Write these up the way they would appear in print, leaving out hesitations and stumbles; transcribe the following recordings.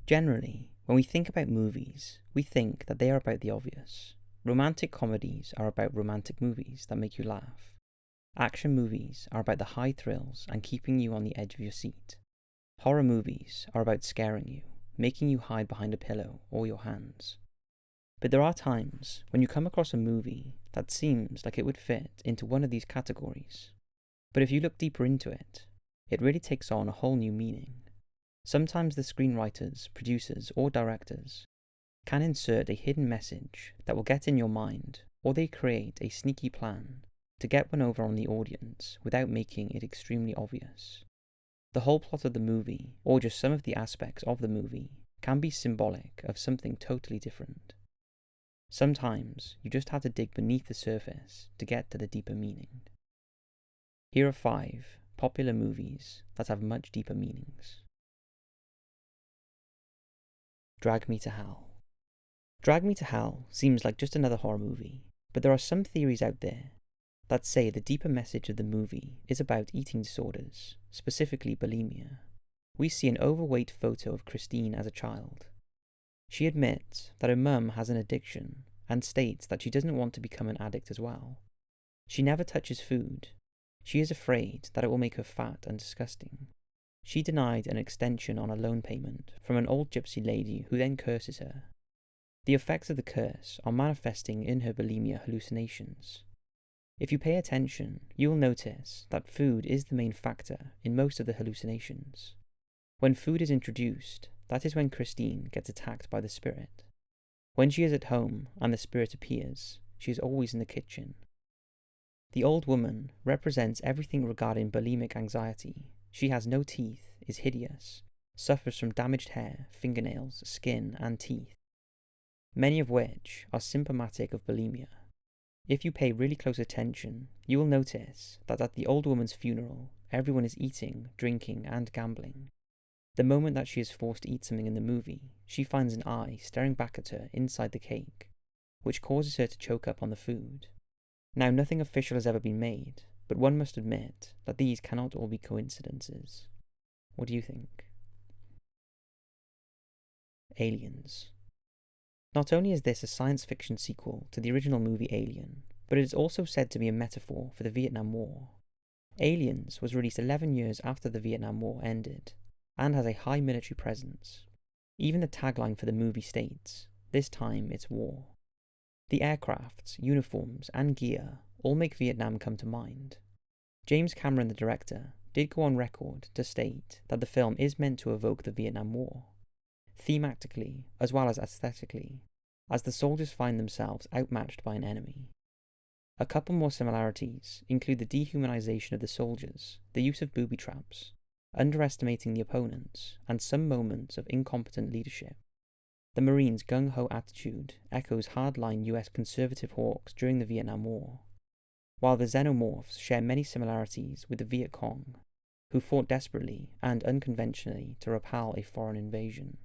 Generally, when we think about movies, we think that they are about the obvious. Romantic comedies are about romantic movies that make you laugh. Action movies are about the high thrills and keeping you on the edge of your seat. Horror movies are about scaring you, making you hide behind a pillow or your hands. But there are times when you come across a movie that seems like it would fit into one of these categories. But if you look deeper into it, it really takes on a whole new meaning. Sometimes the screenwriters, producers, or directors can insert a hidden message that will get in your mind, or they create a sneaky plan to get one over on the audience without making it extremely obvious. The whole plot of the movie, or just some of the aspects of the movie, can be symbolic of something totally different. Sometimes you just have to dig beneath the surface to get to the deeper meaning. Here are 5 popular movies that have much deeper meanings. Drag Me to Hell. Drag Me to Hell seems like just another horror movie, but there are some theories out there that say the deeper message of the movie is about eating disorders, specifically bulimia. We see an overweight photo of Christine as a child. She admits that her mum has an addiction and states that she doesn't want to become an addict as well. She never touches food. She is afraid that it will make her fat and disgusting. She denied an extension on a loan payment from an old gypsy lady who then curses her. The effects of the curse are manifesting in her bulimia hallucinations. If you pay attention, you will notice that food is the main factor in most of the hallucinations. When food is introduced, that is when Christine gets attacked by the spirit. When she is at home and the spirit appears, she is always in the kitchen. The old woman represents everything regarding bulimic anxiety. She has no teeth, is hideous, suffers from damaged hair, fingernails, skin, and teeth, many of which are symptomatic of bulimia. If you pay really close attention, you will notice that at the old woman's funeral, everyone is eating, drinking, and gambling. The moment that she is forced to eat something in the movie, she finds an eye staring back at her inside the cake, which causes her to choke up on the food. Now, nothing official has ever been made, but one must admit that these cannot all be coincidences. What do you think? Aliens. Not only is this a science fiction sequel to the original movie Alien, but it is also said to be a metaphor for the Vietnam War. Aliens was released 11 years after the Vietnam War ended, and has a high military presence. Even the tagline for the movie states, "This time it's war." The aircrafts, uniforms, and gear all make Vietnam come to mind. James Cameron, the director, did go on record to state that the film is meant to evoke the Vietnam War, thematically as well as aesthetically, as the soldiers find themselves outmatched by an enemy. A couple more similarities include the dehumanization of the soldiers, the use of booby traps, underestimating the opponents, and some moments of incompetent leadership. The Marines' gung-ho attitude echoes hardline US conservative hawks during the Vietnam War, while the xenomorphs share many similarities with the Viet Cong, who fought desperately and unconventionally to repel a foreign invasion.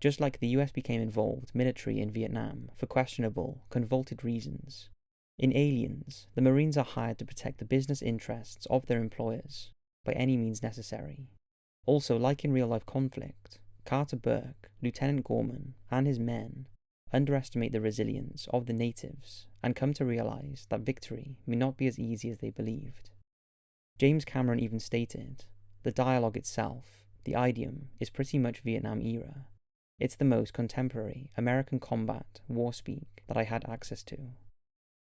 Just like the US became involved militarily in Vietnam for questionable, convoluted reasons, in Aliens, the Marines are hired to protect the business interests of their employers by any means necessary. Also, like in real-life conflict, Carter Burke, Lieutenant Gorman, and his men underestimate the resilience of the natives and come to realize that victory may not be as easy as they believed. James Cameron even stated, "The dialogue itself, the idiom, is pretty much Vietnam era. It's the most contemporary American combat war speak that I had access to.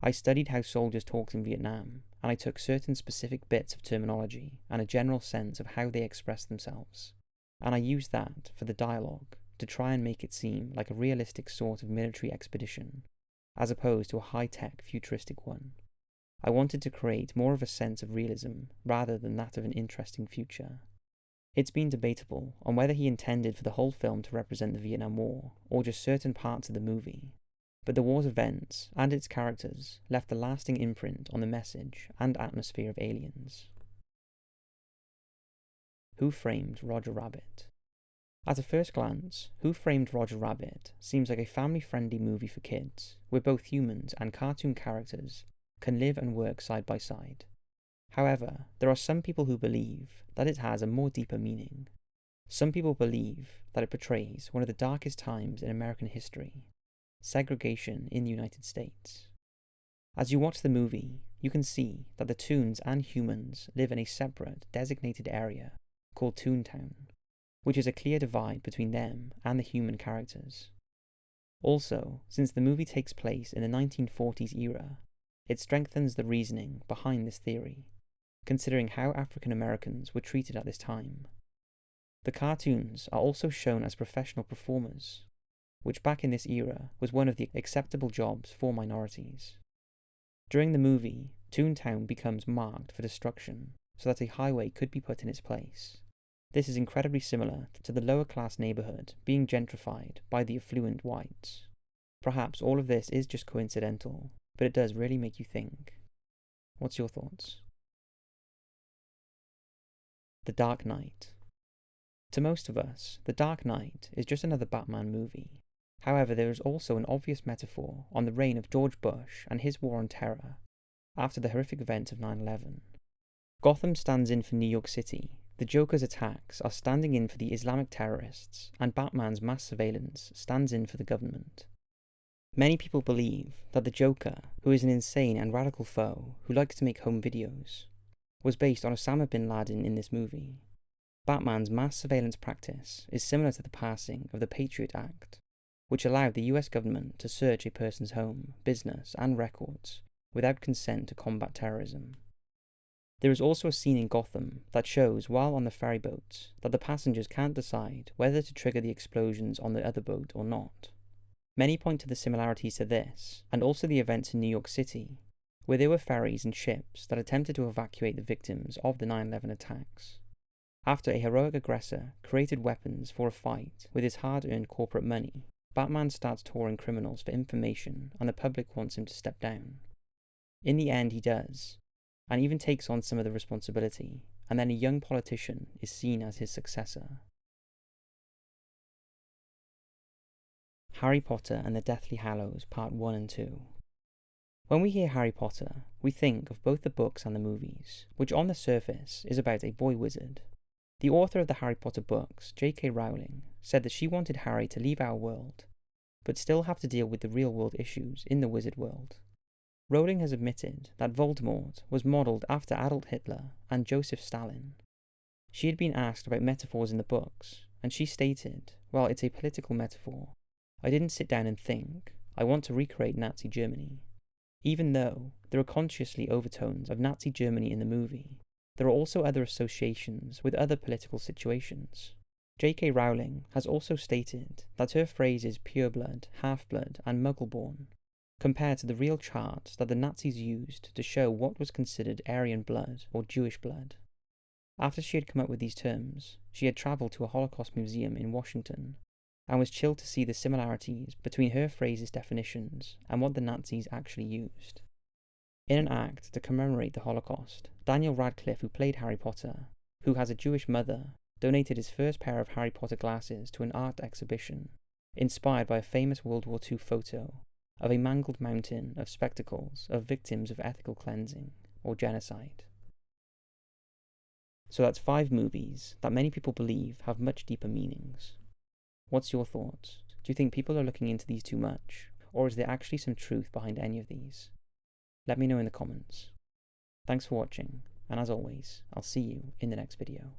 I studied how soldiers talked in Vietnam, and I took certain specific bits of terminology and a general sense of how they expressed themselves, and I used that for the dialogue to try and make it seem like a realistic sort of military expedition, as opposed to a high-tech futuristic one. I wanted to create more of a sense of realism rather than that of an interesting future." It's been debatable on whether he intended for the whole film to represent the Vietnam War, or just certain parts of the movie, but the war's events and its characters left a lasting imprint on the message and atmosphere of Aliens. Who Framed Roger Rabbit? At a first glance, Who Framed Roger Rabbit seems like a family-friendly movie for kids, where both humans and cartoon characters can live and work side by side. However, there are some people who believe that it has a more deeper meaning. Some people believe that it portrays one of the darkest times in American history, segregation in the United States. As you watch the movie, you can see that the Toons and humans live in a separate, designated area called Toontown, which is a clear divide between them and the human characters. Also, since the movie takes place in the 1940s era, it strengthens the reasoning behind this theory, considering how African Americans were treated at this time. The cartoons are also shown as professional performers, which back in this era was one of the acceptable jobs for minorities. During the movie, Toontown becomes marked for destruction so that a highway could be put in its place. This is incredibly similar to the lower class neighbourhood being gentrified by the affluent whites. Perhaps all of this is just coincidental, but it does really make you think. What's your thoughts? The Dark Knight. To most of us, The Dark Knight is just another Batman movie. However, there is also an obvious metaphor on the reign of George Bush and his war on terror after the horrific event of 9/11. Gotham stands in for New York City, the Joker's attacks are standing in for the Islamic terrorists, and Batman's mass surveillance stands in for the government. Many people believe that the Joker, who is an insane and radical foe who likes to make home videos, was based on Osama bin Laden in this movie. Batman's mass surveillance practice is similar to the passing of the Patriot Act, which allowed the US government to search a person's home, business, and records without consent to combat terrorism. There is also a scene in Gotham that shows, while on the ferry boats, that the passengers can't decide whether to trigger the explosions on the other boat or not. Many point to the similarities to this, and also the events in New York City, where there were ferries and ships that attempted to evacuate the victims of the 9/11 attacks. After a heroic aggressor created weapons for a fight with his hard-earned corporate money, Batman starts touring criminals for information, and the public wants him to step down. In the end, he does, and even takes on some of the responsibility, and then a young politician is seen as his successor. Harry Potter and the Deathly Hallows Part 1 and 2. When we hear Harry Potter, we think of both the books and the movies, which on the surface is about a boy wizard. The author of the Harry Potter books, J.K. Rowling, said that she wanted Harry to leave our world, but still have to deal with the real-world issues in the wizard world. Rowling has admitted that Voldemort was modelled after Adolf Hitler and Joseph Stalin. She had been asked about metaphors in the books, and she stated, "Well, it's a political metaphor. I didn't sit down and think, I want to recreate Nazi Germany." Even though there are consciously overtones of Nazi Germany in the movie, there are also other associations with other political situations. J.K. Rowling has also stated that her phrases pureblood, half-blood, and muggle-born compared to the real charts that the Nazis used to show what was considered Aryan blood or Jewish blood. After she had come up with these terms, she had travelled to a Holocaust museum in Washington and was chilled to see the similarities between her phrases' definitions and what the Nazis actually used. In an act to commemorate the Holocaust, Daniel Radcliffe, who played Harry Potter, who has a Jewish mother, donated his first pair of Harry Potter glasses to an art exhibition, inspired by a famous World War II photo of a mangled mountain of spectacles of victims of ethical cleansing or genocide. So that's 5 movies that many people believe have much deeper meanings. What's your thoughts? Do you think people are looking into these too much, or is there actually some truth behind any of these? Let me know in the comments. Thanks for watching, and as always, I'll see you in the next video.